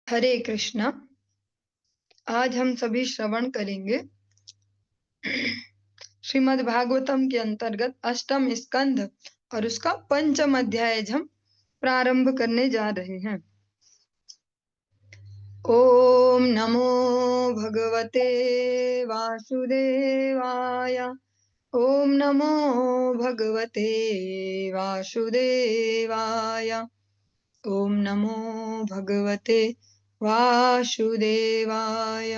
हरे कृष्णा। आज हम सभी श्रवण करेंगे श्रीमद् भागवतम के अंतर्गत अष्टम स्कंध और उसका पंचम अध्याय हम प्रारंभ करने जा रहे हैं। ओम नमो भगवते वासुदेवाय। ओम नमो भगवते वासुदेवाय। ओम नमो भगवते वासुदेवाय।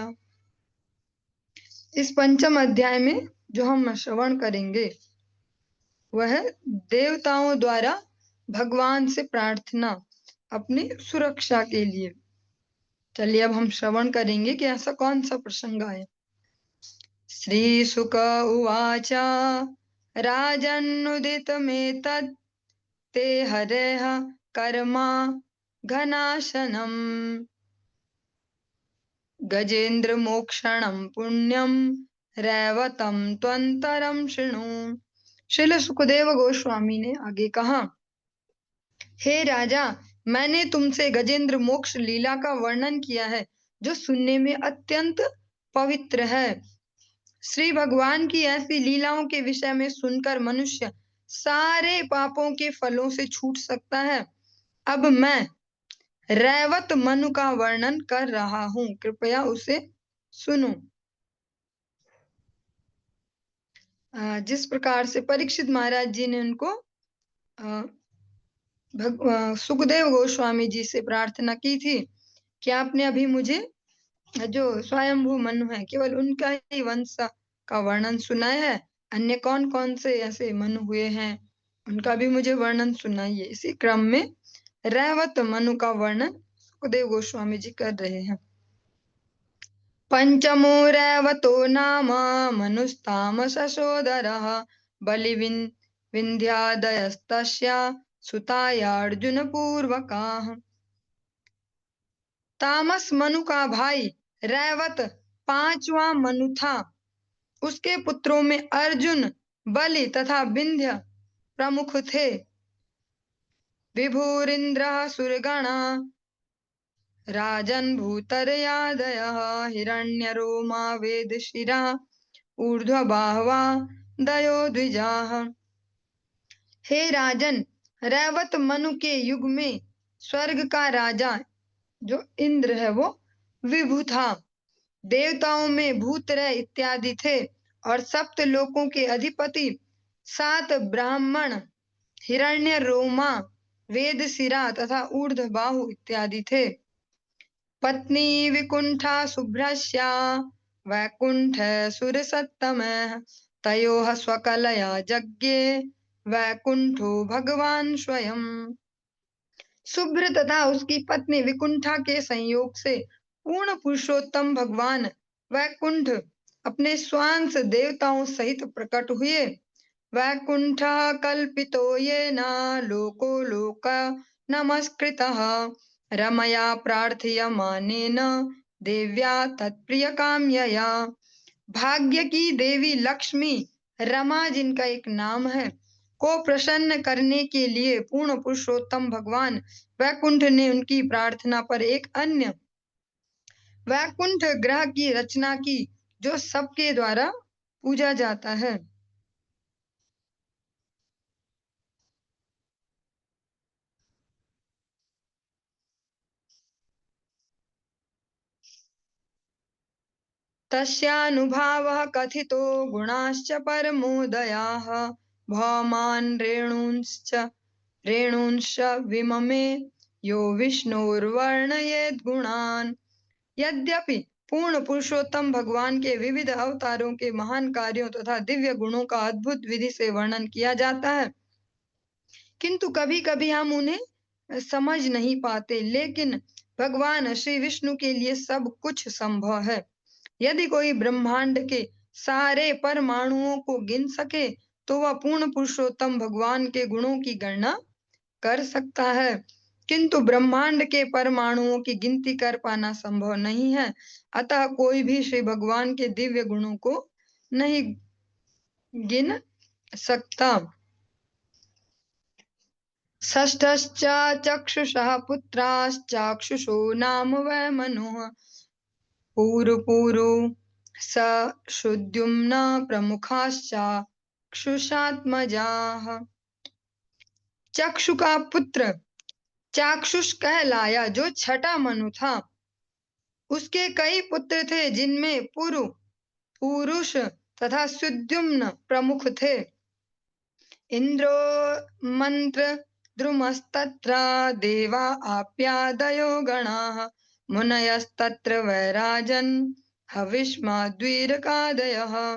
इस पंचम अध्याय में जो हम श्रवण करेंगे वह देवताओं द्वारा भगवान से प्रार्थना अपनी सुरक्षा के लिए। चलिए अब हम श्रवण करेंगे कि ऐसा कौन सा प्रसंग है। श्री शुक उवाच राजन्नुदितमेतत् ते हरेः कर्मा घनाशनम् गजेंद्र मोक्षणं पुण्यम रैवतम त्वंतरम शृणु। श्रील सुखदेव गोस्वामी ने आगे कहा, हे राजा, मैंने तुमसे गजेंद्र मोक्ष लीला का वर्णन किया है जो सुनने में अत्यंत पवित्र है। श्री भगवान की ऐसी लीलाओं के विषय में सुनकर मनुष्य सारे पापों के फलों से छूट सकता है। अब मैं रैवत मनु का वर्णन कर रहा हूँ, कृपया उसे सुनो। जिस प्रकार से परीक्षित महाराज जी ने उनको सुखदेव गोस्वामी जी से प्रार्थना की थी कि आपने अभी मुझे जो स्वयंभू मनु है केवल उनका ही वंश का वर्णन सुनाया है, अन्य कौन कौन से ऐसे मनु हुए हैं उनका भी मुझे वर्णन सुनाइए। इसी क्रम में रैवत मनु का वर्णन सुखदेव गोस्वामी जी कर रहे हैं। पंचमो रैवतो नाम मनुस्तामससोदरः बलिविन्ध्यादयस्तस्य सुतायार्जुन पूर्वकाः। तामस मनु का भाई रैवत पांचवा मनु था। उसके पुत्रों में अर्जुन, बलि तथा विंध्य प्रमुख थे। विभुरिन्द्रः सुरगणा राजन् भूतरयादयः हिरण्यरोमा वेदशिरा ऊर्ध्वबाहवा दयो द्विजाः। हे राजन, रैवत मनु के युग में स्वर्ग का राजा जो इंद्र है वो विभु था। देवताओं में भूतरय इत्यादि थे और सप्त लोकों के अधिपति 7 ब्राह्मण हिरण्य रोमा, वेदशिरा तथा ऊर्ध्वबाहु इत्यादि थे। पत्नी विकुंठा शुभ्रस्या वैकुंठ सुरसत्तमः तयोः स्वकलया यज्ञे वैकुंठो भगवान स्वयं। शुभ्र तथा उसकी पत्नी विकुंठा के संयोग से पूर्ण पुरुषोत्तम भगवान वैकुंठ अपने स्वांश देवताओं सहित प्रकट हुए। वैकुंठ कल्पितो येन लोको लोक नमस्कृतः रमया प्रार्थयमानेन देव्या तत्प्रिय काम्यया। भाग्य की देवी लक्ष्मी, रमा जिनका एक नाम है, को प्रसन्न करने के लिए पूर्ण पुरुषोत्तम भगवान वैकुंठ ने उनकी प्रार्थना पर एक अन्य वैकुंठ ग्रह की रचना की जो सबके द्वारा पूजा जाता है। तस्यानुभावः कथितो गुणाश्च परमोदयाः भौमान् रेणूंश्च विममे यो विष्णोर्वर्णयेद् गुणान्। यद्यपि पूर्ण पुरुषोत्तम भगवान के विविध अवतारों के महान कार्यों तथा दिव्य गुणों का अद्भुत विधि से वर्णन किया जाता है, किंतु कभी कभी हम उन्हें समझ नहीं पाते। लेकिन भगवान श्री विष्णु के लिए सब कुछ संभव है। यदि कोई ब्रह्मांड के सारे परमाणुओं को गिन सके तो वह पूर्ण पुरुषोत्तम भगवान के गुणों की गणना कर सकता है, किंतु ब्रह्मांड के परमाणुओं की गिनती कर पाना संभव नहीं है। अतः कोई भी श्री भगवान के दिव्य गुणों को नहीं गिन सकता। षष्ठश्च चक्षुषः पुत्राश्चाक्षुषो नाम वै मनुः पूरु स शुद्युम्न प्रमुखाश्चाक्षुषात्मजाः। चक्षु का पुत्र चाक्षुष कहलाया, जो छठा मनु था। उसके कई पुत्र थे, जिनमें पुरु पुरुष तथा सुद्युम्न प्रमुख थे। इंद्रो मंत्र द्रुमस्तत्र देवा आप्यादयो गणाः मुनयस्तत्र वैराजन हविष्माद्वीरकादयः।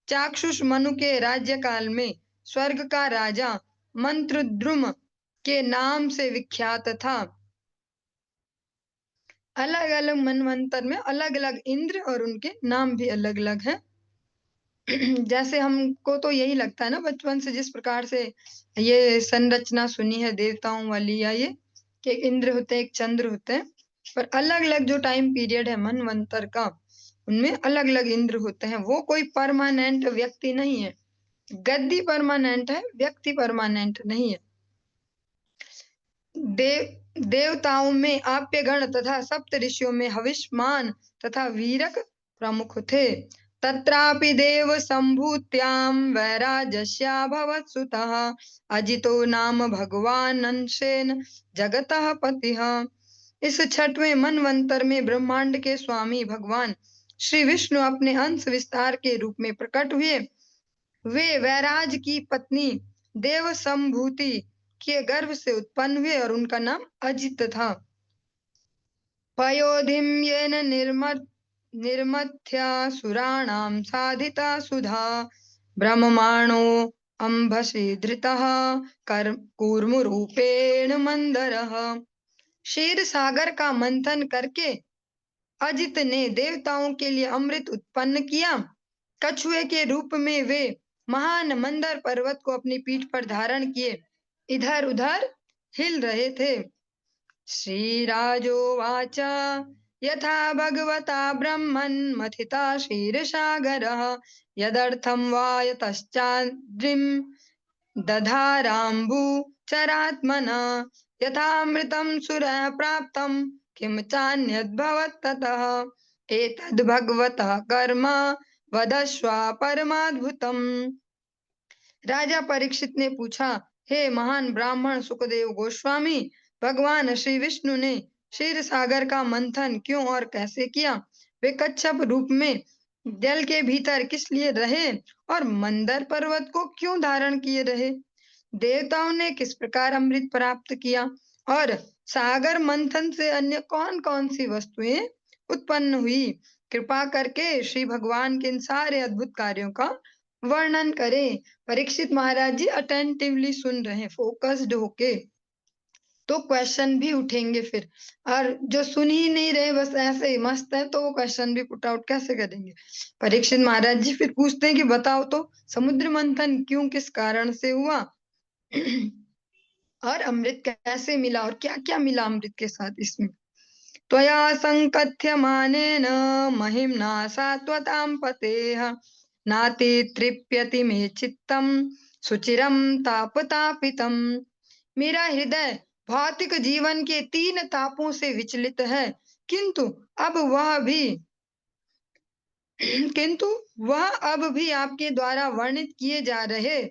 चाक्षुष मनु के राज्य काल में स्वर्ग का राजा मंत्रद्रुम के नाम से विख्यात था। अलग अलग मनवंतर में अलग अलग इंद्र और उनके नाम भी अलग अलग हैं। जैसे हमको तो यही लगता है ना बचपन से, जिस प्रकार से ये संरचना सुनी है देवताओं वाली, या ये कि एक इंद्र होते हैं, एक चंद्र होते हैं, पर अलग अलग जो टाइम पीरियड है मनवंतर का, उनमें अलग अलग इंद्र होते हैं। वो कोई परमानेंट व्यक्ति नहीं है। गद्दी परमानेंट है, व्यक्ति परमानेंट नहीं है। देवताओं में आप्यगण तथा सप्त ऋषियों में हविष्मान तथा वीरक प्रमुख थे। तत्रापि देव संभूत्यां वैराजस्याभवत् सुतः अजितो नाम भगवान अंशेन जगतः पतिः। इस छठवें मनवंतर में ब्रह्मांड के स्वामी भगवान श्री विष्णु अपने अंश विस्तार के रूप में प्रकट हुए। वे वैराज की पत्नी देव संभूति के गर्भ से उत्पन्न हुए और उनका नाम अजित था। पयोधिम येन निर्मथ्यासुराणां साधिता सुधा ब्रह्माणो अंभसि धृतः कूर्मरूपेण मंदरः। क्षीर सागर का मंथन करके अजित ने देवताओं के लिए अमृत उत्पन्न किया। कछुए के रूप में वे महान मंदर पर्वत को अपनी पीठ पर धारण किए इधर उधर हिल रहे थे। श्रीराजोवाच यथा भगवता ब्रह्मन् मथिता क्षीरसागरः यदर्थं वा यतश्चाद्रिं दधाराम्बुचरात्मना यथामृतं सुरः प्राप्तं किं चान्यद्भवत् ततः एतद् भगवतः कर्म वदस्व परमाद्भुतम्। राजा परीक्षित ने पूछा, हे महान ब्राह्मण सुखदेव गोस्वामी, भगवान श्री विष्णु ने क्षीर सागर का मंथन क्यों और कैसे किया? वे कच्छप रूप में जल के भीतर किस लिए रहे और मंदर पर्वत को क्यों धारण किए रहे? देवताओं ने किस प्रकार अमृत प्राप्त किया और सागर मंथन से अन्य कौन कौन सी वस्तुएं उत्पन्न हुई? कृपा करके श्री भगवान के इन सारे अद्भुत कार्यों का वर्णन करें। परीक्षित महाराज जी अटेंटिवली सुन रहे हैं, फोकस्ड होके, तो क्वेश्चन भी उठेंगे फिर। और जो सुन ही नहीं रहे, बस ऐसे ही मस्त है, तो वो क्वेश्चन भी पुट आउट कैसे करेंगे? परीक्षित महाराज जी फिर पूछते हैं कि बताओ तो समुद्र मंथन क्यों, किस कारण से हुआ और अमृत कैसे मिला और क्या क्या मिला अमृत के साथ इसमें? त्वया संकथ्यमानेन महिम्ना सात्वतां पतेः नाति तृप्यति मे चित्तम सुचिरम तापतापितम। मेरा हृदय भौतिक जीवन के 3 तापों से विचलित है, किंतु वह अब भी आपके द्वारा वर्णित किए जा रहे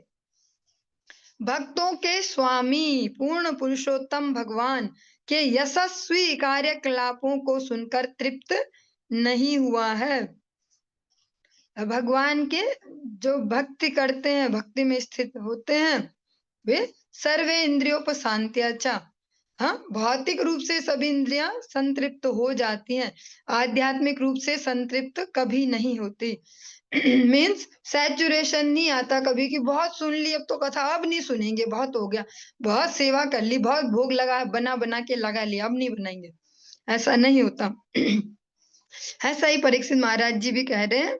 भक्तों के स्वामी पूर्ण पुरुषोत्तम भगवान के यशस्वी कार्यकलापों को सुनकर तृप्त नहीं हुआ है। भगवान के जो भक्ति करते हैं, भक्ति में स्थित होते हैं, वे सर्वे इंद्रियोपशांत्याचा, हाँ, भौतिक रूप से सभी इंद्रियां संतृप्त हो जाती हैं, आध्यात्मिक रूप से संतृप्त कभी नहीं होती। मीन्स सैचुरेशन नहीं आता कभी कि बहुत सुन ली, अब तो कथा अब नहीं सुनेंगे, बहुत हो गया, बहुत सेवा कर ली, बहुत भोग लगा बना बना के लगा लिया, अब नहीं बनाएंगे, ऐसा नहीं होता। ऐसा ही परीक्षित महाराज जी भी कह रहे हैं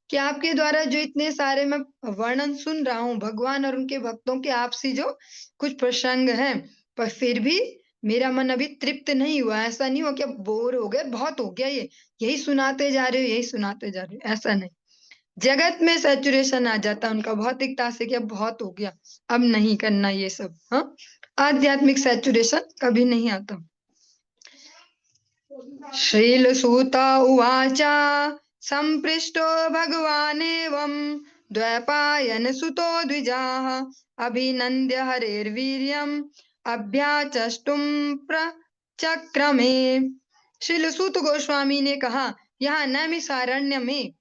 कि आपके द्वारा जो इतने सारे मैं वर्णन सुन रहा हूँ भगवान और उनके भक्तों के आपसी जो कुछ प्रसंग हैं, पर फिर भी मेरा मन अभी तृप्त नहीं हुआ। ऐसा नहीं हो कि अब बोर हो गए, बहुत हो गया, ये यही सुनाते जा रहे हो, यही सुनाते जा रहे हो, ऐसा नहीं। जगत में सैचुरेशन आ जाता है उनका भौतिकता से कि अब बहुत हो गया, अब नहीं करना ये सब। हाँ, आध्यात्मिक सैचुरेशन कभी नहीं आता। श्रीलसूत उवाच सम्पृष्टो भगवानेवं द्वैपायनसुतो द्विजाः अभिनन्द्य हरेर्वीर्यम् अभ्याचष्टुं प्रचक्रमे। श्रीलसूत गोस्वामी ने कहा, यहाँ नैमिषारण्य में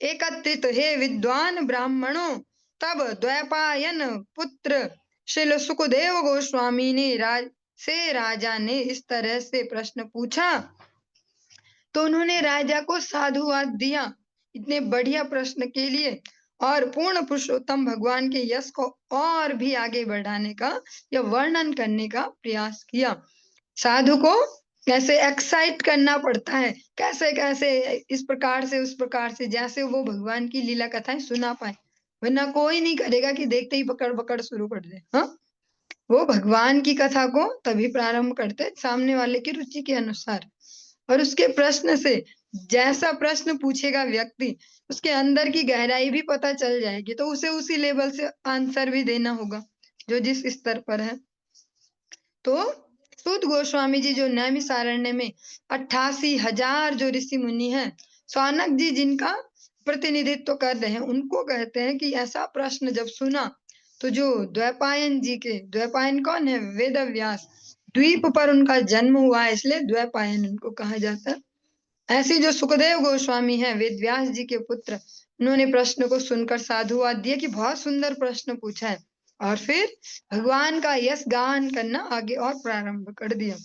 एकत्रित हे विद्वान ब्राह्मणों, तब द्वैपायन पुत्र श्री सुखदेव गोस्वामी ने राजा ने इस तरह से प्रश्न पूछा, तो उन्होंने राजा को साधुवाद दिया इतने बढ़िया प्रश्न के लिए, और पूर्ण पुरुषोत्तम भगवान के यश को और भी आगे बढ़ाने का या वर्णन करने का प्रयास किया। साधु को कैसे एक्साइट करना पड़ता है, कैसे कैसे इस प्रकार से उस प्रकार से, जैसे वो भगवान की लीला कथाएं सुना पाए, वरना कोई नहीं करेगा कि देखते ही पकड़ पकड़ शुरू कर दे। हाँ, वो भगवान की कथा को तभी प्रारंभ करते सामने वाले की रुचि के अनुसार, और उसके प्रश्न से, जैसा प्रश्न पूछेगा व्यक्ति, उसके अंदर की गहराई भी पता चल जाएगी, तो उसे उसी लेवल से आंसर भी देना होगा जो जिस स्तर पर है। तो सूत गोस्वामी जी जो नैमिषारण्य में 88,000 जो ऋषि मुनि हैं, सौनक जी जिनका प्रतिनिधित्व कर रहे हैं, उनको कहते हैं कि ऐसा प्रश्न जब सुना तो जो द्वैपायन जी के, द्वैपायन कौन है? वेद व्यास, द्वीप पर उनका जन्म हुआ है, इसलिए द्वैपायन उनको कहा जाता है। ऐसे जो सुखदेव गोस्वामी हैं, वेद व्यास जी के पुत्र, उन्होंने प्रश्न को सुनकर साधुवाद दिया कि बहुत सुंदर प्रश्न पूछा है, और फिर भगवान का यश गान करना आगे और प्रारंभ कर दिया।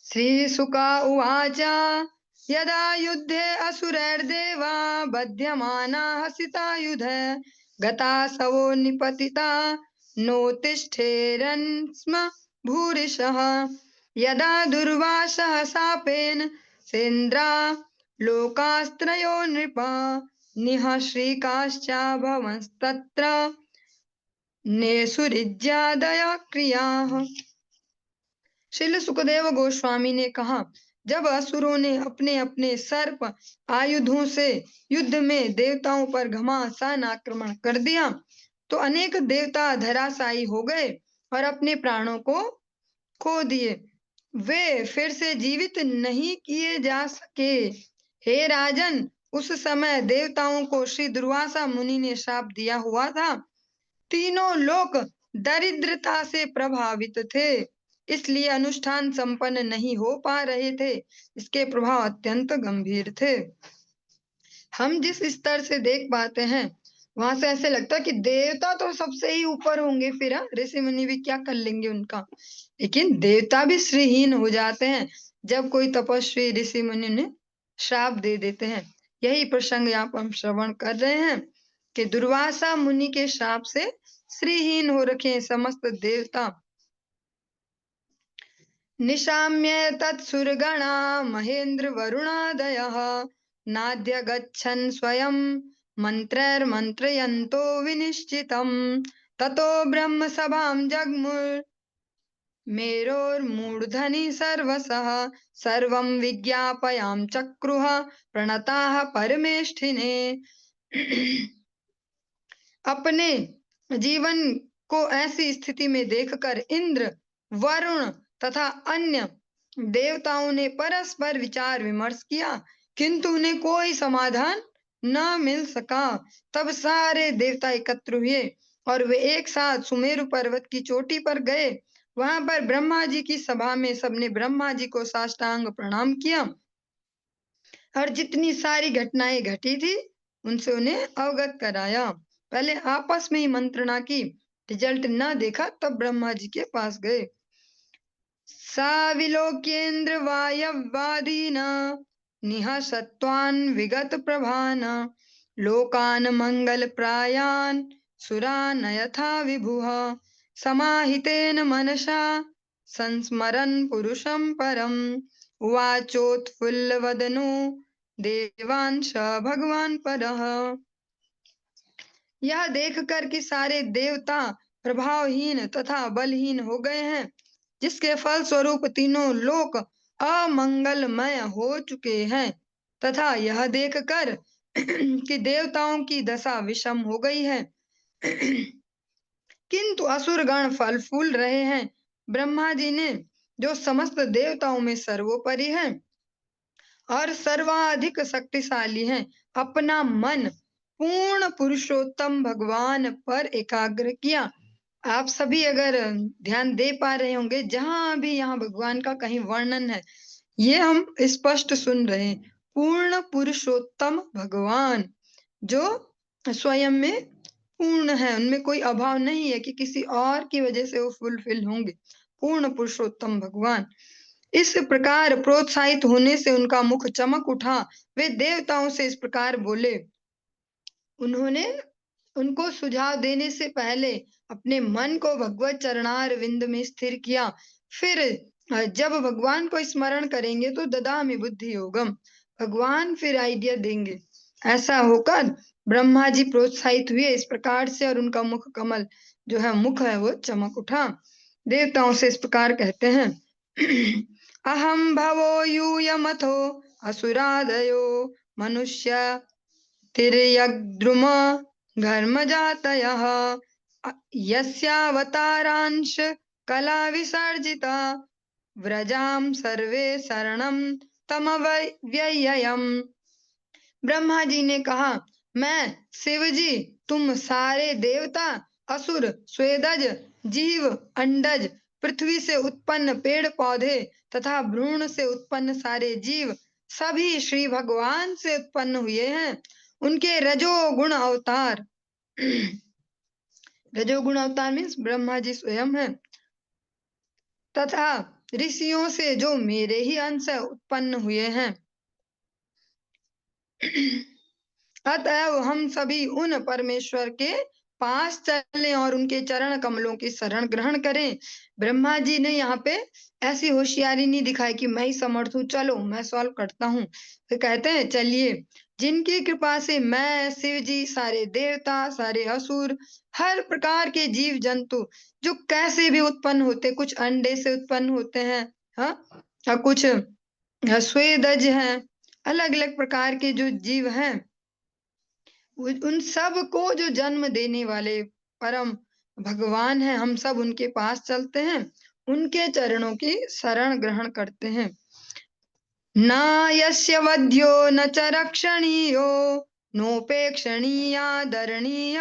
श्री सुका उवाच यदा युद्धे असुरैर्देवा बध्यमाना हसितायुध गता सवो निपतिता नोतिष्ठेरन् स्म भूरिशः यदा दुर्वासः शापेन सेन्द्रा लोकास्त्रयो नृप निःश्रीकाश्चाभवंस्तत्र नेसुरिज्यादया क्रियाः। श्रील सुखदेव गोस्वामी ने कहा, जब असुरों ने अपने अपने सर्प आयुधों से युद्ध में देवताओं पर घमासान आक्रमण कर दिया, तो अनेक देवता धराशायी हो गए और अपने प्राणों को खो दिए। वे फिर से जीवित नहीं किए जा सके। हे राजन, उस समय देवताओं को श्री दुर्वासा मुनि ने श्राप दिया हुआ था। तीनों लोक दरिद्रता से प्रभावित थे, इसलिए अनुष्ठान संपन्न नहीं हो पा रहे थे। इसके प्रभाव अत्यंत गंभीर थे। हम जिस स्तर से देख पाते हैं, वहां से ऐसे लगता है कि देवता तो सबसे ही ऊपर होंगे, फिर ऋषि मुनि भी क्या कर लेंगे उनका। लेकिन देवता भी श्रीहीन हो जाते हैं जब कोई तपस्वी ऋषि मुनि ने श्राप दे देते हैं। यही प्रसंग यहाँ पर हम श्रवण कर रहे हैं कि दुर्वासा मुनि के श्राप से श्रीहीन हो रखे हैं समस्त देवता। निशाम्य तत्सुरगणा महेंद्र वरुणादयः नाद्य गच्छन् स्वयं मंत्रैर्मन्त्रयन्तो विनिश्चितम् ततो ब्रह्म सभां जग्मुर् मेरोर्मूर्धनि सर्वसः सर्वं विज्ञापयां चक्रुः प्रणताः परमेष्ठिने। अपने जीवन को ऐसी स्थिति में देखकर इंद्र, वरुण तथा अन्य देवताओं ने परस्पर विचार विमर्श किया, किंतु उन्हें कोई समाधान न मिल सका। तब सारे देवता एकत्र हुए और वे एक साथ सुमेरु पर्वत की चोटी पर गए। वहां पर ब्रह्मा जी की सभा में सबने ब्रह्मा जी को साष्टांग प्रणाम किया और जितनी सारी घटनाएं घटी थी उनसे उन्हें अवगत कराया। पहले आपस में ही मंत्रणा की, रिजल्ट न देखा, तब ब्रह्मा जी के पास गए। साविलोक्येन्द्र वायवादीन निहसत्वान् विगत प्रभान लोकान् मंगल प्रायान् सुरान् यथा विभुः समाहितेन मनसा संस्मरन् पुरुषं परम् उवाचोत्फुल्लवदनो देवांश भगवान परः। यह देखकर कि सारे देवता प्रभावहीन तथा बलहीन हो गए हैं, जिसके फल स्वरूप तीनों लोक अमंगलमय हो चुके हैं, तथा यह देखकर कि देवताओं की दशा विषम हो गई है, किंतु असुरगण फल फूल रहे हैं। ब्रह्मा जी ने, जो समस्त देवताओं में सर्वोपरि है और सर्वाधिक शक्तिशाली हैं, अपना मन पूर्ण पुरुषोत्तम भगवान पर एकाग्र किया। आप सभी अगर ध्यान दे पा रहे होंगे, जहां भी यहाँ भगवान का कहीं वर्णन है, ये हम स्पष्ट सुन रहे हैं। पूर्ण पुरुषोत्तम भगवान, जो स्वयं में पूर्ण है, उनमें कोई अभाव नहीं है कि किसी और की वजह से वो फुलफिल होंगे। पूर्ण पुरुषोत्तम भगवान इस प्रकार प्रोत्साहित होने से उनका मुख चमक उठा। वे देवताओं से इस प्रकार बोले। उन्होंने उनको सुझाव देने से पहले अपने मन को भगवत चरणार विंद में स्थिर किया। फिर जब भगवान को स्मरण करेंगे तो ददामि बुद्धि योगम, भगवान फिर आइडिया देंगे। ऐसा होकर ब्रह्मा जी प्रोत्साहित हुए इस प्रकार से, और उनका मुख कमल जो है, मुख है, वो चमक उठा। देवताओं से इस प्रकार कहते हैं। अहम भवो यूयमथो असुरादयो मनुष्य तिर्यग्द्रुम घर्मजातयः यस्यावतारांश कला विसर्जिता व्रजाम सर्वे शरणम तमव्ययम्। ब्रह्मा जी ने कहा, मैं शिव जी, तुम सारे देवता, असुर, स्वेदज, जीव, अंडज, पृथ्वी से उत्पन्न पेड़ पौधे तथा भ्रूण से उत्पन्न सारे जीव, सभी श्री भगवान से उत्पन्न हुए हैं। उनके रजोगुण अवतार रजोगुण अवतार मीन्स ब्रह्मा जी स्वयं है, तथा ऋषियों से जो मेरे ही अंश उत्पन्न हुए हैं। अतएव हम सभी उन परमेश्वर के पास चलें और उनके चरण कमलों की शरण ग्रहण करें। ब्रह्मा जी ने यहाँ पे ऐसी होशियारी नहीं दिखाई कि मैं ही समर्थ हूँ, चलो मैं सॉल्व करता हूँ। तो कहते हैं, चलिए, जिनकी कृपा से मैं, शिव जी, सारे देवता, सारे असुर, हर प्रकार के जीव जंतु जो कैसे भी उत्पन्न होते, कुछ अंडे से उत्पन्न होते हैं, हाँ, और कुछ स्वेदज हैं, अलग अलग प्रकार के जो जीव हैं, उन सब को जो जन्म देने वाले परम भगवान हैं, हम सब उनके पास चलते हैं, उनके चरणों की शरण ग्रहण करते हैं। न यस्य वध्यो न च रक्षणीयो नोपेक्षणीयादरणीय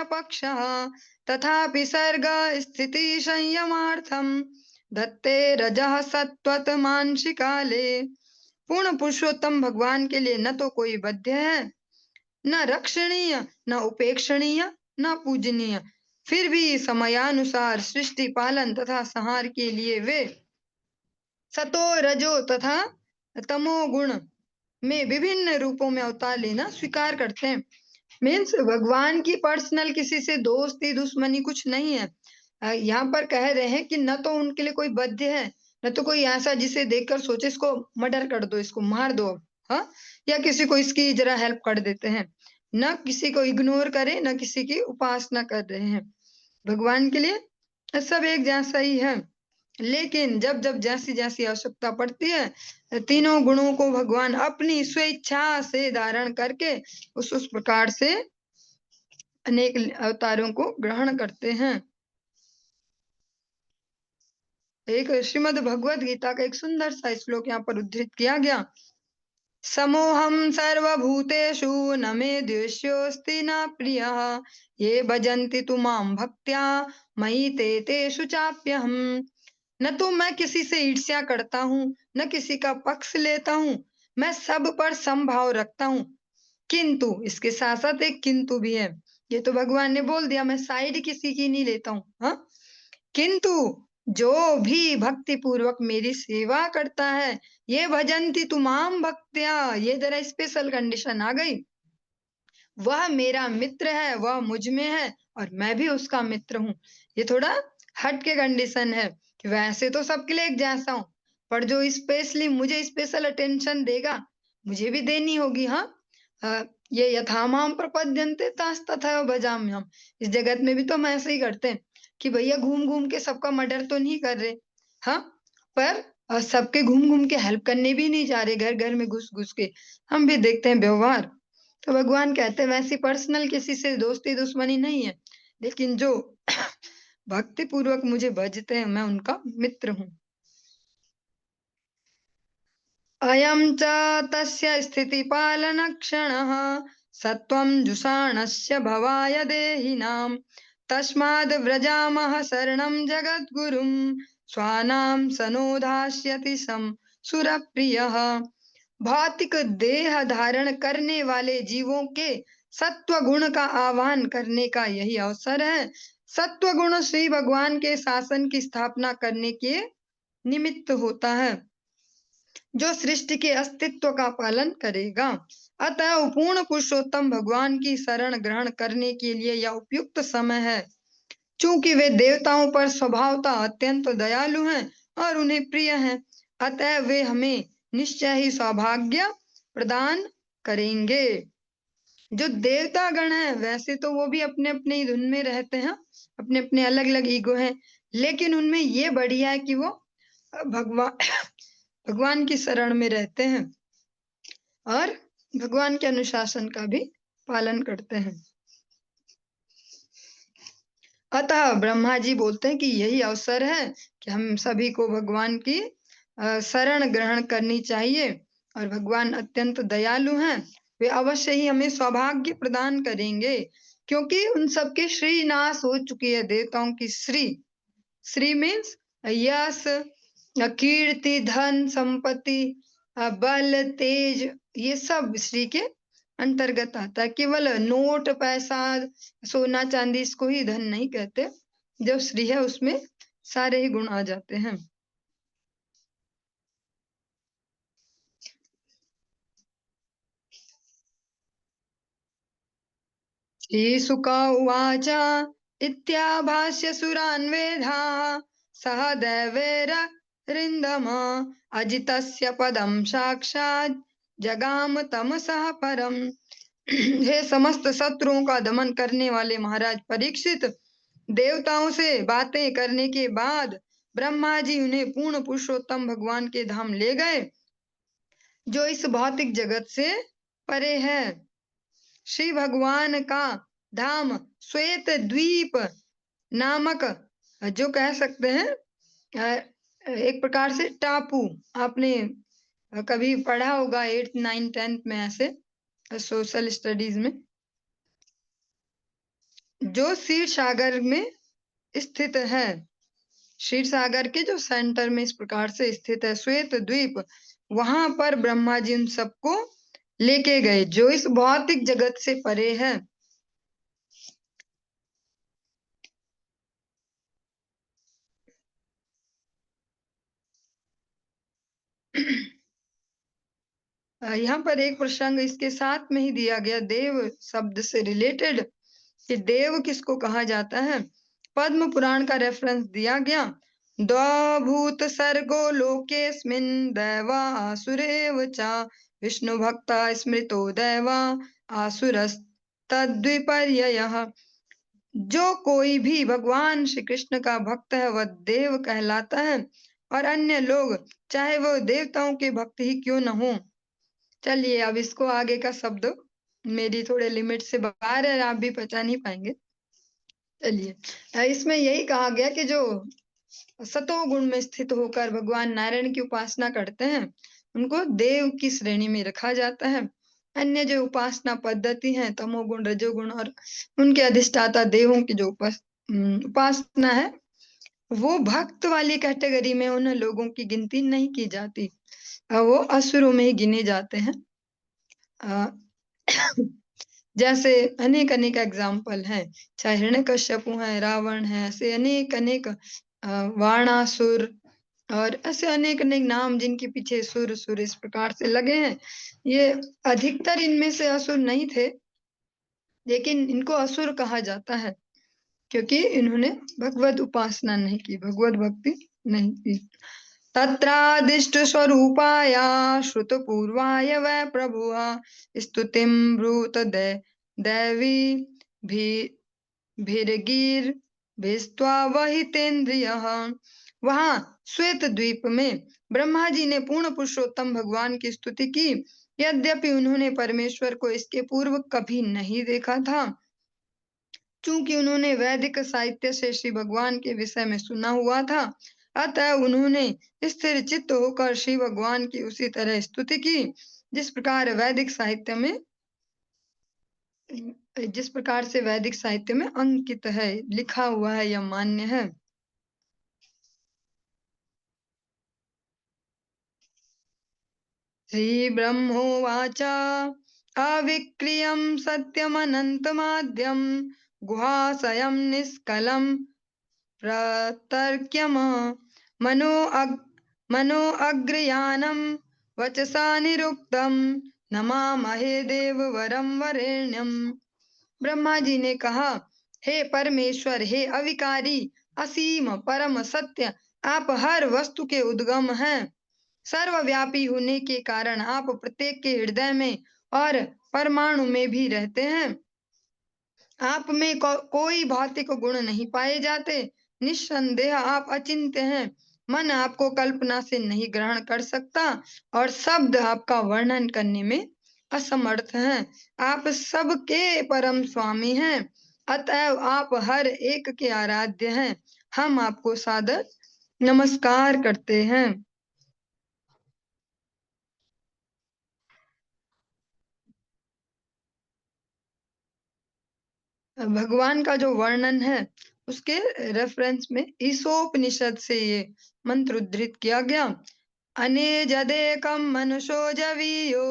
पक्षः तथापि सर्ग स्थिति संयमार्थम दत्ते रजः सत्वत मानसी काले। पूर्ण पुरुषोत्तम भगवान के लिए न तो कोई वध्य है, न रक्षणीय, न उपेक्षणीय, न पूजनीय, फिर भी समयानुसार सृष्टि पालन तथा संहार के लिए वे सतो रजो तथा तमोगुण में विभिन्न रूपों में अवतार लेना स्वीकार करते हैं। मीन्स भगवान की पर्सनल किसी से दोस्ती दुश्मनी कुछ नहीं है। यहाँ पर कह रहे हैं कि न तो उनके लिए कोई बद्ध है, न तो कोई ऐसा जिसे देखकर सोचे इसको मर्डर कर दो, इसको मार दो, हाँ, या किसी को इसकी जरा हेल्प कर देते हैं। न किसी को इग्नोर करे, न किसी की उपासना कर रहे हैं। भगवान के लिए सब एक जैसा ही है, लेकिन जब जब जैसी जैसी आवश्यकता पड़ती है, तीनों गुणों को भगवान अपनी स्वेच्छा से धारण करके उस प्रकार से अनेक अवतारों को ग्रहण करते हैं। एक श्रीमद् भगवद गीता का एक सुंदर सा श्लोक यहाँ पर उद्धृत किया गया। समोहम सर्वभूतेषु न मे द्वेष्योऽस्ति न प्रियः ये भजन्ति तु मां भक्त्या मयि ते तेषु चाप्यहम्। न तो मैं किसी से ईर्ष्या करता हूँ, न किसी का पक्ष लेता हूँ, मैं सब पर समभाव रखता हूँ। किंतु इसके साथ साथ एक किंतु भी है। ये तो भगवान ने बोल दिया, मैं साइड किसी की नहीं लेता हूँ, हाँ, किंतु जो भी भक्ति पूर्वक मेरी सेवा करता है, ये भजन्ति तुमाम भक्त्या, ये जरा स्पेशल कंडीशन आ गई, वह मेरा मित्र है, वह मुझ में है और मैं भी उसका मित्र हूँ। ये थोड़ा हट के कंडीशन है कि वैसे तो सबके लिए एक जैसा हूँ, पर जो स्पेशली मुझे स्पेशल अटेंशन देगा, मुझे भी देनी होगी, हाँ। ये यथा माम प्रपद्यन्ते तास तथा भजाम्यहम्, हम इस जगत में भी तो हम ऐसे ही करते हैं कि भैया घूम घूम के सबका मर्डर तो नहीं कर रहे, हाँ, पर सबके घूम घूम के हेल्प करने भी नहीं जा रहे, घर घर में घुस घुस के हम भी देखते हैं व्यवहार। तो भगवान कहते हैं वैसी पर्सनल किसी से दोस्ती दुश्मनी नहीं है, लेकिन जो भक्ति पूर्वक मुझे भजते हैं, मैं उनका मित्र हूँ। अयं च तस्य स्थितिपालनक्षणः सत्वं जुषाणस्य भवाय देहिनां तस्माद् व्रजामः शरणं जगद्गुरुं स्वानां सनोदास्यति सम सुरप्रियः। भौतिक देह धारण करने वाले जीवों के सत्व गुण का आह्वान करने का यही अवसर है। सत्व गुण श्री भगवान के शासन की स्थापना करने के निमित्त होता है, जो सृष्टि के अस्तित्व का पालन करेगा। अतः पूर्ण पुरुषोत्तम भगवान की शरण ग्रहण करने के लिए यह उपयुक्त समय है। चूंकि वे देवताओं पर स्वभावतः अत्यंत दयालु हैं और उन्हें प्रिय हैं, अतः वे हमें निश्चय ही सौभाग्य प्रदान करेंगे। जो देवता गण हैं वैसे तो वो भी अपने अपने ही धुन में रहते हैं, अपने अपने अलग अलग ईगो हैं, लेकिन उनमें ये बढ़िया है कि वो भगवान भगवान की शरण में रहते हैं और भगवान के अनुशासन का भी पालन करते हैं। अतः ब्रह्मा जी बोलते हैं कि यही अवसर है कि हम सभी को भगवान की शरण ग्रहण करनी चाहिए और भगवान अत्यंत दयालु हैं, वे अवश्य ही हमें सौभाग्य प्रदान करेंगे, क्योंकि उन सबके श्री नाश हो चुकी है। देवताओं की श्री मीन्स यश, कीर्ति, धन, संपत्ति, बल, तेज, ये सब श्री के अंतर्गत आता है। केवल नोट, पैसा, सोना चांदी इसको ही धन नहीं कहते। जो श्री है उसमें सारे ही गुण आ जाते हैं। श्रीशुक उवाच इत्याभाष्य सुरान् वेदाः सह दैवैररिन्दम अजितस्य पदं साक्षात् जगाम तमसः परम। हे समस्त शत्रुओं का दमन करने वाले महाराज परीक्षित, देवताओं से बातें करने के बाद ब्रह्मा जी उन्हें पूर्ण पुरुषोत्तम भगवान के धाम ले गए, जो इस भौतिक जगत से परे है। श्री भगवान का धाम श्वेत द्वीप नामक, जो कह सकते हैं एक प्रकार से टापू, आपने कभी पढ़ा होगा 8th 9th 10th में ऐसे सोशल स्टडीज में, जो क्षीर सागर में स्थित है। क्षीर सागर के जो सेंटर में इस प्रकार से स्थित है श्वेत द्वीप, वहां पर ब्रह्मा जी उन सबको लेके गए, जो इस भौतिक जगत से परे है। यहाँ पर एक प्रसंग इसके साथ में ही दिया गया, देव शब्द से रिलेटेड, कि देव किसको कहा जाता है। पद्म पुराण का रेफरेंस दिया गया। द्वभूत सर्गो लोकेस्मिन् दैवा आसुरेव च विष्णु भक्ता स्मृतो दैवा आसुरस्तद्विपर्ययः। जो कोई भी भगवान श्री कृष्ण का भक्त है वह देव कहलाता है, और अन्य लोग चाहे वो देवताओं के भक्त ही क्यों न हो। चलिए अब इसको आगे का शब्द मेरी थोड़े लिमिट से बाहर है, आप भी पहचान नहीं पाएंगे। चलिए इसमें यही कहा गया कि जो सतो गुण में स्थित होकर भगवान नारायण की उपासना करते हैं उनको देव की श्रेणी में रखा जाता है। अन्य जो उपासना पद्धति है तमोगुण, रजोगुण और उनके अधिष्ठाता देवों की जो उपासना है वो भक्त वाली कैटेगरी में उन लोगों की गिनती नहीं की जाती, वो असुरों में ही गिने जाते हैं। जैसे अनेक अनेक एग्जाम्पल हैं, चाहे हिरण्यकश्यपु है, रावण है, ऐसे अनेक अनेक वाणासुर और ऐसे अनेक अनेक नाम जिनके पीछे सुर सुर इस प्रकार से लगे हैं। ये अधिकतर इनमें से असुर नहीं थे, लेकिन इनको असुर कहा जाता है क्योंकि इन्होंने भगवत उपासना नहीं की, भगवत भक्ति नहीं की। तत्रादिष्ट स्वरूपाय श्रुत पूर्वाय वै प्रभुः स्तुतिं ब्रूत दैवी भीर्गीर भिस्त्वा वहितेन्द्रियः। वहां श्वेत द्वीप में ब्रह्मा जी ने पूर्ण पुरुषोत्तम भगवान की स्तुति की, यद्यपि उन्होंने परमेश्वर को इसके पूर्व कभी नहीं देखा था। चूंकि उन्होंने वैदिक साहित्य से श्री भगवान के विषय में सुना हुआ था, अतः उन्होंने स्थिर चित्त होकर श्री भगवान की उसी तरह स्तुति की जिस प्रकार से वैदिक साहित्य में अंकित है, लिखा हुआ है या मान्य है। श्री ब्रह्मोवाच अविक्रियं सत्यमनन्तमाद्यं गुहाशयं निष्कलं प्रतर्क्यम मनो अग्रयानं वचसा निरुक्तं नमामहे देववरं वरेण्यं। ब्रह्मा जी ने कहा, हे परमेश्वर, हे अविकारी, असीम, परम सत्य, आप हर वस्तु के उद्गम हैं। सर्वव्यापी होने के कारण आप प्रत्येक के हृदय में और परमाणु में भी रहते हैं। आप में कोई भौतिक गुण नहीं पाए जाते। निस्संदेह आप अचिंत्य हैं। मन आपको कल्पना से नहीं ग्रहण कर सकता और शब्द आपका वर्णन करने में असमर्थ हैं। आप सबके परम स्वामी हैं, अतएव आप हर एक के आराध्य हैं। हम आपको सादर नमस्कार करते हैं। भगवान का जो वर्णन है उसके रेफरेंस में ईशोपनिषद से ये मंत्र उद्धृत किया गया। अनेजदेकं मनुषो जवीयो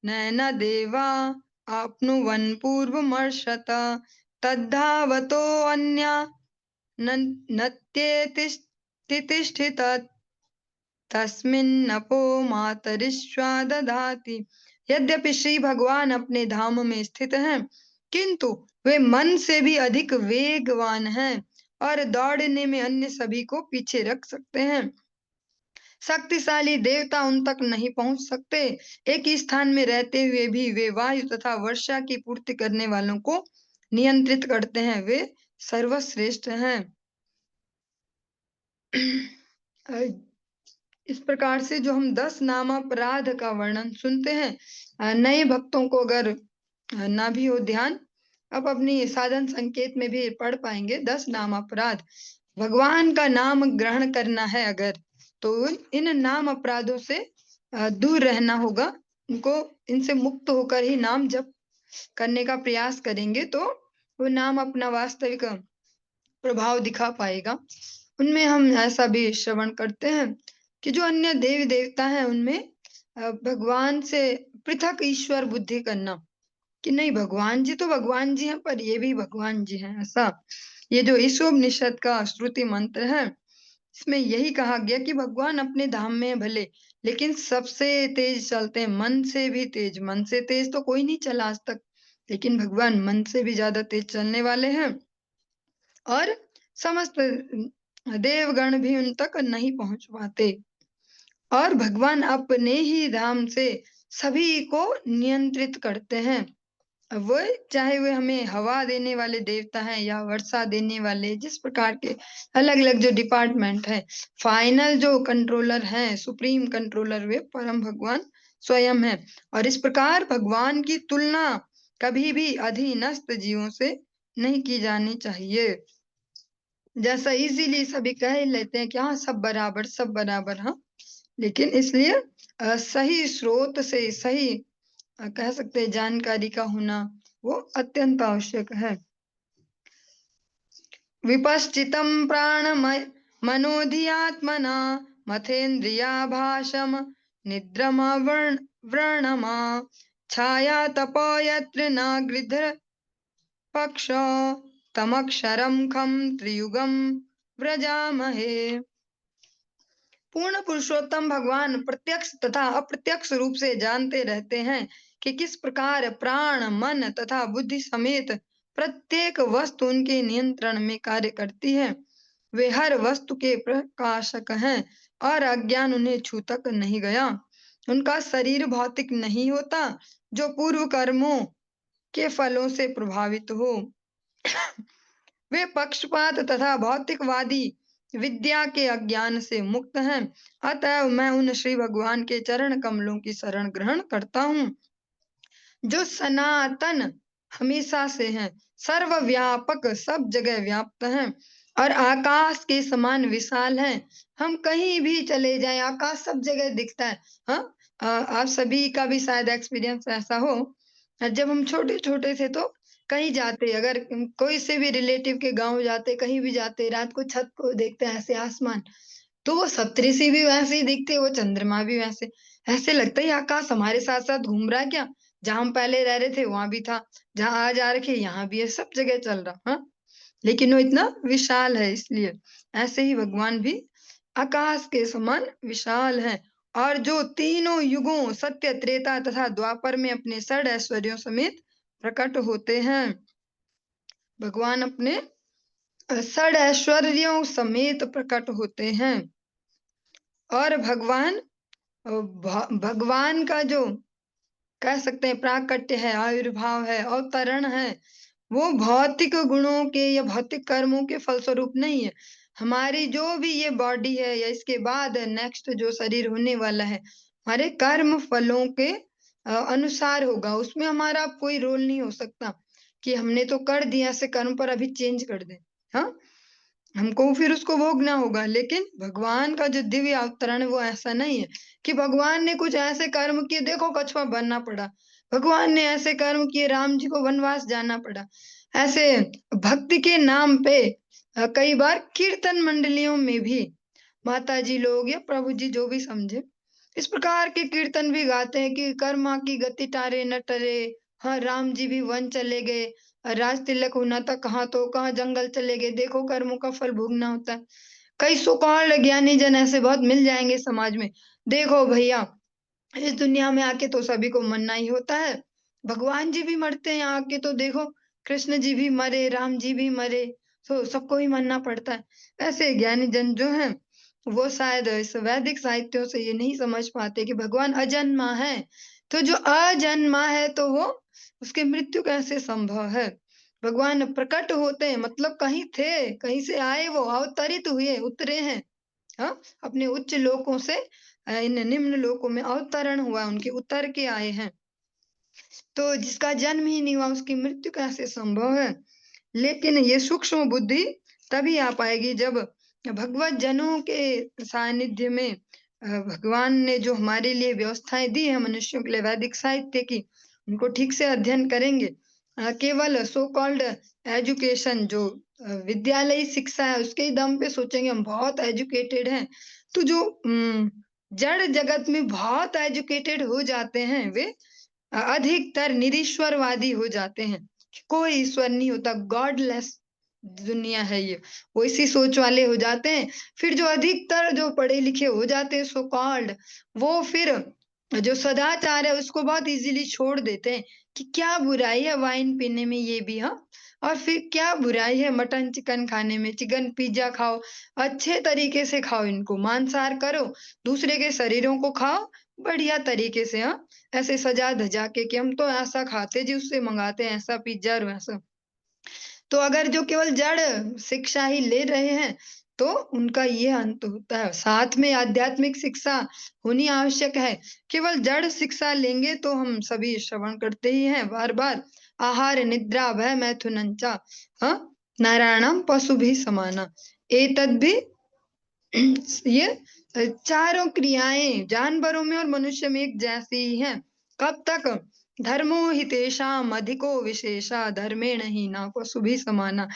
नैन देवा आप्नुवन् पूर्वमर्षत तद्धावतो अन्या नत्येतिष्ठित तस्मिन्नपो मातरिश्वा दधाति। यद्यपि श्री भगवान अपने धाम में स्थित हैं, किंतु वे मन से भी अधिक वेगवान हैं और दौड़ने में अन्य सभी को पीछे रख सकते हैं। शक्तिशाली देवता उन तक नहीं पहुंच सकते। एक ही स्थान में रहते हुए भी वे वायु तथा वर्षा की पूर्ति करने वालों को नियंत्रित करते हैं। वे सर्वश्रेष्ठ हैं। इस प्रकार से जो हम 10 नामापराध का वर्णन सुनते हैं, नए भक्तों को अगर ना भी हो ध्यान, आप अपनी साधन संकेत में भी पढ़ पाएंगे। 10 नामापराध, भगवान का नाम ग्रहण करना है अगर, तो इन नाम अपराधों से दूर रहना होगा। उनको इनसे मुक्त होकर ही नाम जप करने का प्रयास करेंगे तो वो नाम अपना वास्तविक प्रभाव दिखा पाएगा। उनमें हम ऐसा भी श्रवण करते हैं कि जो अन्य देवी देवता हैं उनमें भगवान से पृथक ईश्वर बुद्धि करना कि नहीं, भगवान जी तो भगवान जी हैं पर ये भी भगवान जी हैं, ऐसा। ये जो ईशोपनिषद का श्रुति मंत्र है इसमें यही कहा गया कि भगवान अपने धाम में भले, लेकिन सबसे तेज चलते हैं, मन से भी तेज। मन से तेज तो कोई नहीं चला आज तक, लेकिन भगवान मन से भी ज्यादा तेज चलने वाले हैं और समस्त देवगण भी उन तक नहीं पहुंच पाते। और भगवान अपने ही धाम से सभी को नियंत्रित करते हैं। वो चाहे वे हमें हवा देने वाले देवता हैं या वर्षा देने वाले, जिस प्रकार के अलग अलग जो डिपार्टमेंट है, फाइनल जो कंट्रोलर हैं, सुप्रीम कंट्रोलर, वे परम भगवान स्वयं है। और इस प्रकार भगवान की तुलना कभी भी अधीनस्थ जीवों से नहीं की जानी चाहिए। जैसा इजीली सभी कह लेते हैं कि हाँ सब बराबर, सब बराबर, हाँ, लेकिन इसलिए सही स्रोत से सही कह सकते हैं जानकारी का होना वो अत्यंत आवश्यक है। विपश्चितं प्राणमय मनोधियात्मना मथेन्द्रियाभासम व्रणमा छाया तपो यत्र न गृध्र पक्ष तमक्षरं खं त्रियुगं व्रजामहे। पूर्ण पुरुषोत्तम भगवान प्रत्यक्ष तथा अप्रत्यक्ष रूप से जानते रहते हैं कि किस प्रकार प्राण, मन तथा बुद्धि समेत प्रत्येक वस्तु उनके नियंत्रण में कार्य करती है। वे हर वस्तु के प्रकाशक हैं और अज्ञान उन्हें छू तक नहीं गया। उनका शरीर भौतिक नहीं होता जो पूर्व कर्मों के फलों से प्रभावित हो। वे पक्षपात तथा भौतिकवादी विद्या के अज्ञान से मुक्त हैं। अतः मैं उन श्री भगवान के चरण कमलों की शरण ग्रहण करता हूँ जो सनातन हमेशा से हैं, सर्वव्यापक, सब जगह व्याप्त हैं और आकाश के समान विशाल हैं। हम कहीं भी चले जाएँ, आकाश सब जगह दिखता है। हाँ? आप सभी का भी शायद एक्सपीरियंस ऐसा हो। जब हम छोटे-छोटे थे तो कहीं जाते, अगर कोई से भी रिलेटिव के गाँव जाते, कहीं भी जाते, रात को छत को देखते हैं ऐसे आसमान, तो वो सप्तऋषि भी वैसे ही दिखते, वो चंद्रमा भी वैसे। ऐसे लगता है ये आकाश हमारे साथ-साथ घूम रहा है क्या? जहाँ हम पहले रह रहे थे वहाँ भी था, जहाँ आज आ रखे यहाँ भी है, सब जगह चल रहा, हाँ? लेकिन वो इतना विशाल है इसलिए। ऐसे ही भगवान भी आकाश के समान विशाल हैं और जो तीनों युगों सत्य, त्रेता तथा द्वापर में अपने षड ऐश्वर्यों समेत प्रकट होते हैं। भगवान अपने षड ऐश्वर्यों समेत प्रकट होते हैं और भगवान का जो कह सकते हैं प्राकट्य है, आविर्भाव है, अवतरण है, वो भौतिक गुणों के या भौतिक कर्मों के फलस्वरूप नहीं है। हमारी जो भी ये बॉडी है या इसके बाद नेक्स्ट जो शरीर होने वाला है, हमारे कर्म फलों के अनुसार होगा। उसमें हमारा कोई रोल नहीं हो सकता कि हमने तो कर दिया ऐसे कर्म पर अभी चेंज कर दें। हाँ? हमको फिर उसको भोगना होगा, लेकिन भगवान का जो दिव्य अवतरण है वो ऐसा नहीं है कि भगवान ने कुछ ऐसे कर्म किए, देखो कछुआ बनना पड़ा। भगवान ने ऐसे कर्म किए, राम जी को वनवास जाना पड़ा। ऐसे भक्ति के नाम पे कई बार कीर्तन मंडलियों में भी माता जी लोग या प्रभु जी जो भी समझे, इस प्रकार के कीर्तन भी गाते हैं कि कर्मा की गति टारे न टरे। हाँ, राम जी भी वन चले गए, राज तिलक होना था कहाँ, तो कहाँ जंगल चले गए, देखो कर्मों का फल भोगना होता है। कई सो कॉल्ड ज्ञानी जन ऐसे बहुत मिल जाएंगे समाज में। देखो भैया, इस दुनिया में आके तो सभी को मरना ही होता है। भगवान जी भी मरते हैं यहाँ आके, तो देखो कृष्ण जी भी मरे, राम जी भी मरे, तो सबको ही मरना पड़ता है। ऐसे ज्ञानी जन जो हैं, वो शायद इस वैदिक साहित्यों से ये नहीं समझ पाते कि भगवान अजन्मा है। तो जो अजन्मा है तो वो उसकी मृत्यु कैसे संभव है? भगवान प्रकट होते हैं मतलब कहीं थे, कहीं से आए, वो अवतरित हुए, उतरे हैं। हाँ? अपने उच्च लोकों से इन निम्न लोकों में अवतरण हुआ, उनके उतर के आए हैं। तो जिसका जन्म ही नहीं हुआ उसकी मृत्यु कैसे संभव है? लेकिन ये सूक्ष्म बुद्धि तभी आ पाएगी जब भगवत जनों के सानिध्य में भगवान ने जो हमारे लिए व्यवस्थाएं दी है मनुष्यों के लिए वैदिक साहित्य की, उनको ठीक से अध्ययन करेंगे। केवल सो कॉल्ड एजुकेशन जो विद्यालयी शिक्षा है उसके ही दम पे सोचेंगे हम बहुत एजुकेटेड हैं, तो जो जड़ जगत में बहुत एजुकेटेड हो जाते हैं वे अधिकतर निरीश्वरवादी हो जाते हैं। कोई ईश्वर नहीं होता, गॉडलेस दुनिया है ये। वो इसी सोच वाले हो जाते हैं। फिर जो अधिकतर जो पढ़े लिखे हो जाते हैं सो कॉल्ड, वो फिर जो सदाचार है उसको बहुत इजीली छोड़ देते हैं कि क्या बुराई है वाइन पीने में, ये भी हाँ, और फिर क्या बुराई है मटन चिकन खाने में, चिकन पिज्जा खाओ, अच्छे तरीके से खाओ, इनको मांसाहार करो, दूसरे के शरीरों को खाओ बढ़िया तरीके से, हाँ, ऐसे सजा-धजा के कि हम तो ऐसा खाते जी, उससे मँगाते हैं ऐसा पिज़्ज़ा और वैसा। तो अगर जो केवल जड़ शिक्षा ही ले रहे हैं, तो उनका ये अंत होता है। साथ में आध्यात्मिक शिक्षा होनी आवश्यक है। केवल जड़ शिक्षा लेंगे तो हम सभी श्रवण करते ही हैं बार-बार। आहार, निद्रा, भय, मैथुनं च हाँ, नराणां पशुभिः समाना। एतद् ये चारों क्रियाएं जानवरों में और मनुष्य में एक जैसी ही हैं। कब तक? धर्मो हि तेषाम् अधिको विशेषा धर्मेण हीना पशुभिः समाना।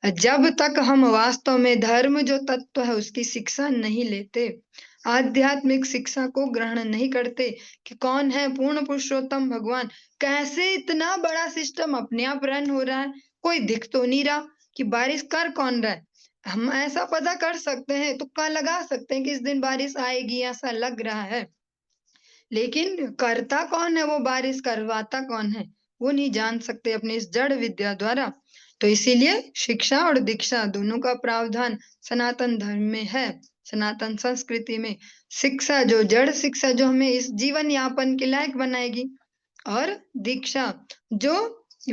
जब तक हम वास्तव में धर्म जो तत्व है उसकी शिक्षा नहीं लेते, आध्यात्मिक शिक्षा को ग्रहण नहीं करते कि कौन है पूर्ण पुरुषोत्तम भगवान, कैसे इतना बड़ा सिस्टम अपने आप रन हो रहा है, कोई दिख तो नहीं रहा कि बारिश कर कौन रहा है। हम ऐसा पता कर सकते हैं, तुक्का लगा सकते हैं कि इस दिन बारिश आएगी, ऐसा लग रहा है। लेकिन करता कौन है, वो बारिश करवाता कौन है, वो नहीं जान सकते अपनी इस जड़ विद्या द्वारा। तो इसीलिए शिक्षा और दीक्षा दोनों का प्रावधान सनातन धर्म में है, सनातन संस्कृति में। शिक्षा जो जड़ शिक्षा जो हमें इस जीवन यापन के लायक बनाएगी, और दीक्षा जो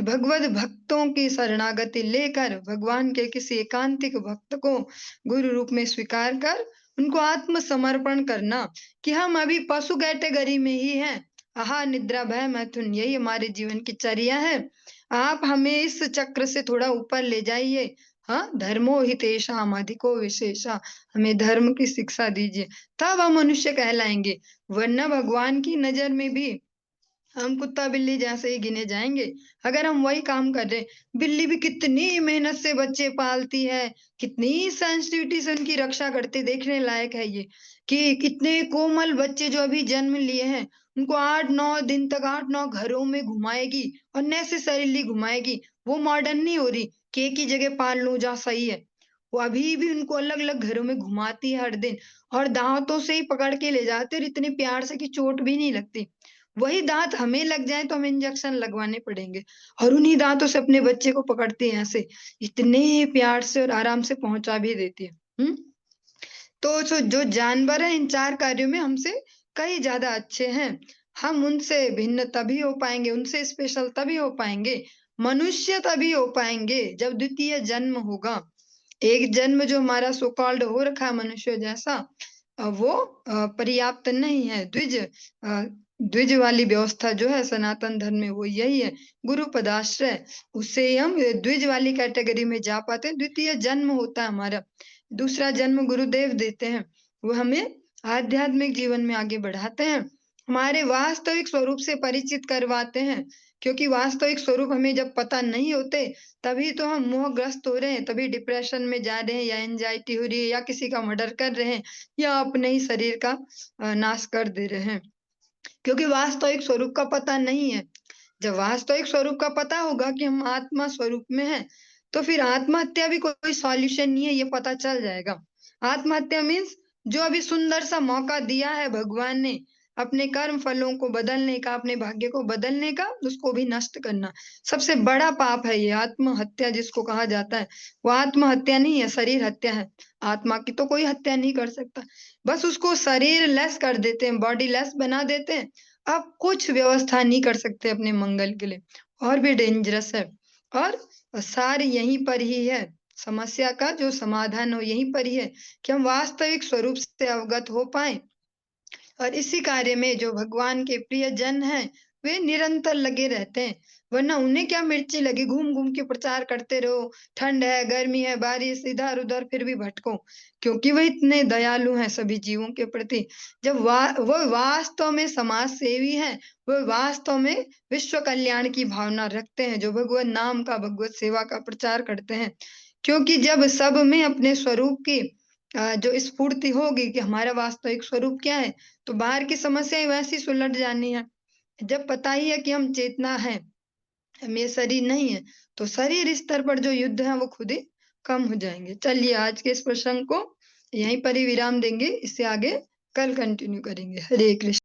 भगवत भक्तों की शरणागति लेकर भगवान के किसी एकांतिक भक्त को गुरु रूप में स्वीकार कर उनको आत्मसमर्पण करना कि हम अभी पशु कैटेगरी में ही हैं, आहार, निद्रा, भय, मैथुन यही हमारे जीवन की चर्या है। आप हमें इस चक्र से थोड़ा ऊपर ले जाइए। हाँ, धर्मो हितेषाम् अधिको विशेषः। हमें धर्म की शिक्षा दीजिए, तब हम मनुष्य कहलाएँगे। वरना भगवान की नज़र में भी हम कुत्ता-बिल्ली जैसे ही गिने जाएँगे। अगर हम वही काम कर रहे हैं, बिल्ली भी कितनी मेहनत से बच्चे पालती है, कितनी सेंसिटिविटी से उनकी रक्षा करती है, देखने लायक है ये, कि कितने कोमल बच्चे जो अभी जन्म लिए हैं, उनको 8-9 दिन तक 8-9 घरों में घुमाएगी और नेसेसरीली घुमाएगी। वो मॉडर्न नहीं हो रही कि एक ही जगह पाल लूँ जहाँ सही है। वो अभी भी उनको अलग-अलग घरों में घुमाती है हर दिन और दाँतों से ही पकड़ के ले जाते हैं और इतने प्यार से कि चोट भी नहीं लगती। वही दाँत हमें लग जाएँ तो हमें इंजेक्शन लगवाने पड़ेंगे और उन्हीं दाँतों से अपने बच्चे को पकड़ती हैं ऐसे, इतने प्यार से और आराम से पहुँचा भी देती है। हुँ? तो जो जानवर हैं इन 4 कार्यों में हमसे कहीं ज़्यादा अच्छे हैं। हम उनसे भिन्न तभी हो पाएँगे, उनसे स्पेशल तभी हो पाएँगे, मनुष्य तभी हो पाएँगे जब द्वितीय जन्म होगा। एक जन्म जो हमारा सो कॉल्ड हो रखा है मनुष्य जैसा वो पर्याप्त नहीं है। द्विज वाली व्यवस्था जो है सनातन धर्म में वो यही है, गुरु पदाश्रय, उससे ही हम द्विज वाली कैटेगरी में जा पाते हैं। द्वितीय जन्म होता है हमारा, दूसरा जन्म गुरुदेव देते हैं, वो हमें आध्यात्मिक जीवन में आगे बढ़ाते हैं, हमारे वास्तविक स्वरूप से परिचित करवाते हैं, क्योंकि वास्तविक स्वरूप हमें जब पता नहीं होते, तभी तो हम मोहग्रस्त हो रहे हैं, तभी डिप्रेशन में जा रहे हैं या एंग्ज़ायटी हो रही है या किसी का मर्डर कर रहे हैं या अपने ही शरीर का नाश कर दे रहे हैं। क्योंकि वास्तविक स्वरूप का पता नहीं है। जब वास्तविक स्वरूप का पता होगा कि हम आत्मा स्वरूप में हैं, तो फिर आत्महत्या भी कोई सॉल्यूशन नहीं है, ये पता चल जाएगा। आत्महत्या मीन्स जो अभी सुंदर सा मौका दिया है भगवान ने, अपने कर्म फलों को बदलने का, अपने भाग्य को बदलने का, उसको भी नष्ट करना। सबसे बड़ा पाप है ये आत्महत्या जिसको कहा जाता है। वो आत्महत्या नहीं है, शरीर हत्या है। आत्मा की तो कोई हत्या नहीं कर सकता। बस उसको शरीर लेस कर देते हैं, बॉडी लेस बना देते हैं। अब कुछ व्यवस्था नहीं कर सकते अपने मंगल के लिए और भी डेंजरस है और सार यहीं पर ही है। समस्या का जो समाधान हो यहीं पर ही है कि हम वास्तविक स्वरूप से अवगत हो पाएँ और इसी कार्य में जो भगवान के प्रियजन हैं, वे निरंतर लगे रहते हैं। वरना उन्हें क्या मिर्ची लगी, घूम-घूम के प्रचार करते रहो, ठंड है, गर्मी है, बारिश, इधर-उधर फिर भी भटको, क्योंकि वो इतने दयालु हैं सभी जीवों के प्रति। जब वो वास्तव में समाज सेवी हैं, वो वास्तव में विश्व कल्याण की भावना रखते हैं, जो भगवत नाम का, भगवत सेवा का प्रचार करते हैं। क्योंकि जब सब में अपने स्वरूप की जो स्फूर्ति होगी कि हमारा वास्तविक स्वरूप क्या है, तो बाहर की समस्याएँ वैसी सुलझ जानी है। जब पता ही है कि हम चेतना हैं, हम ये शरीर नहीं है, तो शरीर स्तर पर जो युद्ध है वो खुद ही कम हो जाएँगे। चलिए आज के इस प्रसंग को यहीं पर ही विराम देंगे, इससे आगे कल कंटिन्यू करेंगे। हरे कृष्ण।